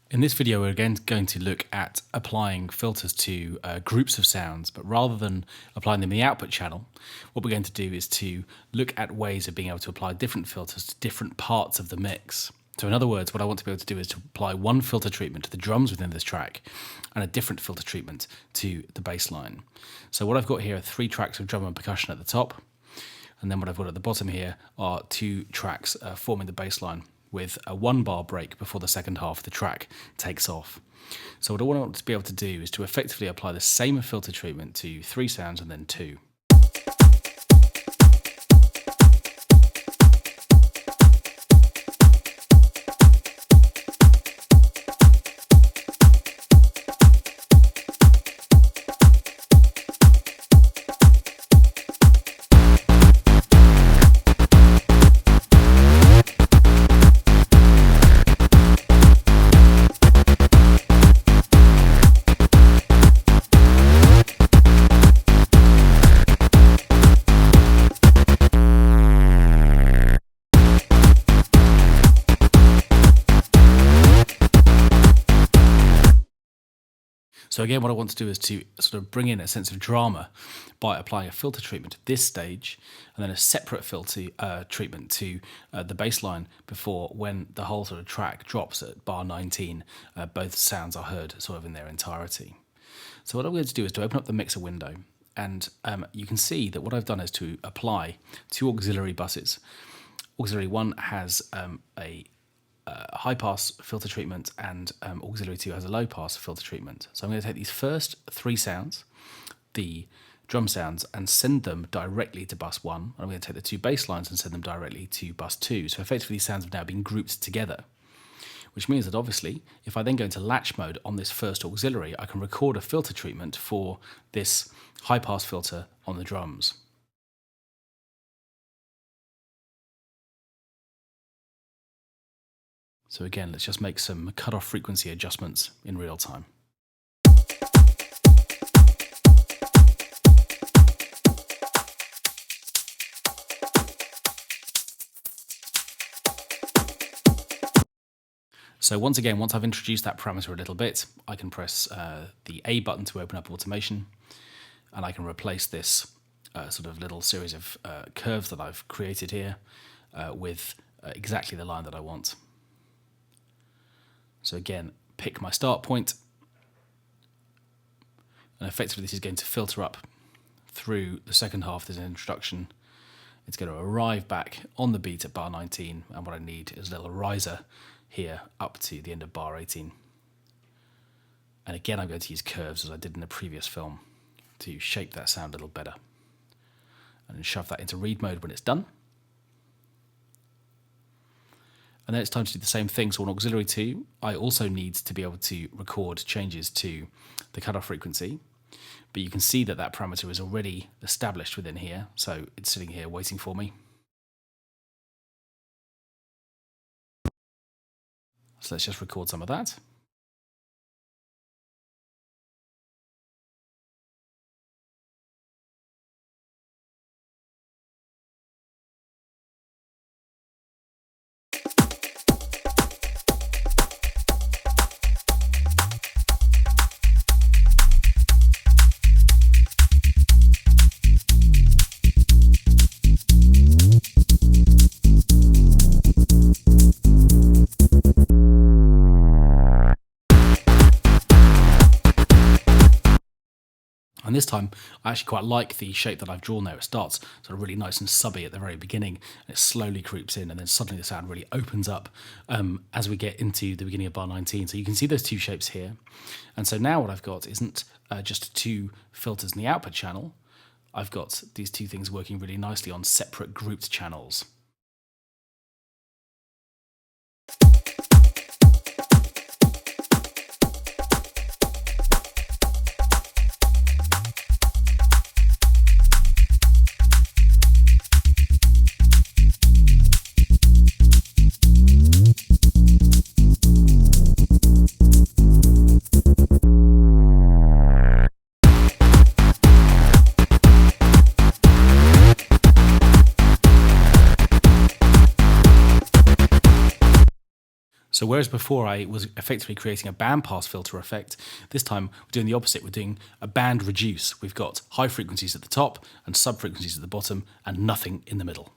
In this video, we're again going to look at applying filters to groups of sounds, but rather than applying them in the output channel, what we're going to do is to look at ways of being able to apply different filters to different parts of the mix. So in other words, what I want to be able to do is to apply one filter treatment to the drums within this track and a different filter treatment to the bass line. So what I've got here are 3 tracks of drum and percussion at the top, and then what I've got at the bottom here are 2 tracks forming the bass line, with a 1-bar break before the second half of the track takes off. So what I want to be able to do is to effectively apply the same filter treatment to 3 sounds and then 2. So again, what I want to do is to sort of bring in a sense of drama by applying a filter treatment at this stage, and then a separate filter treatment to the bass line before, when the whole sort of track drops at bar 19, both sounds are heard sort of in their entirety. So what I'm going to do is to open up the mixer window, and you can see that what I've done is to apply 2 auxiliary buses. Auxiliary 1 has a high-pass filter treatment, and auxiliary 2 has a low-pass filter treatment. So I'm going to take these first 3 sounds, the drum sounds, and send them directly to bus 1. And I'm going to take the 2 bass lines and send them directly to bus 2. So effectively these sounds have now been grouped together, which means that obviously if I then go into latch mode on this first auxiliary, I can record a filter treatment for this high-pass filter on the drums. So again, let's just make some cutoff frequency adjustments in real time. So once again, once I've introduced that parameter a little bit, I can press the A button to open up automation, and I can replace this sort of little series of curves that I've created here with exactly the line that I want. So again, pick my start point, and effectively this is going to filter up through the second half. There's an introduction. It's going to arrive back on the beat at bar 19, and what I need is a little riser here up to the end of bar 18. And again, I'm going to use curves as I did in the previous film to shape that sound a little better, and then shove that into read mode when it's done. And then it's time to do the same thing. So on auxiliary 2, I also need to be able to record changes to the cutoff frequency. But you can see that that parameter is already established within here. So it's sitting here waiting for me. So let's just record some of that. And this time, I actually quite like the shape that I've drawn there. It starts sort of really nice and subby at the very beginning, and it slowly creeps in, and then suddenly the sound really opens up as we get into the beginning of bar 19. So you can see those 2 shapes here. And so now what I've got isn't just 2 filters in the output channel. I've got these 2 things working really nicely on separate grouped channels. So whereas before I was effectively creating a bandpass filter effect, this time we're doing the opposite. We're doing a band reduce. We've got high frequencies at the top and sub frequencies at the bottom and nothing in the middle.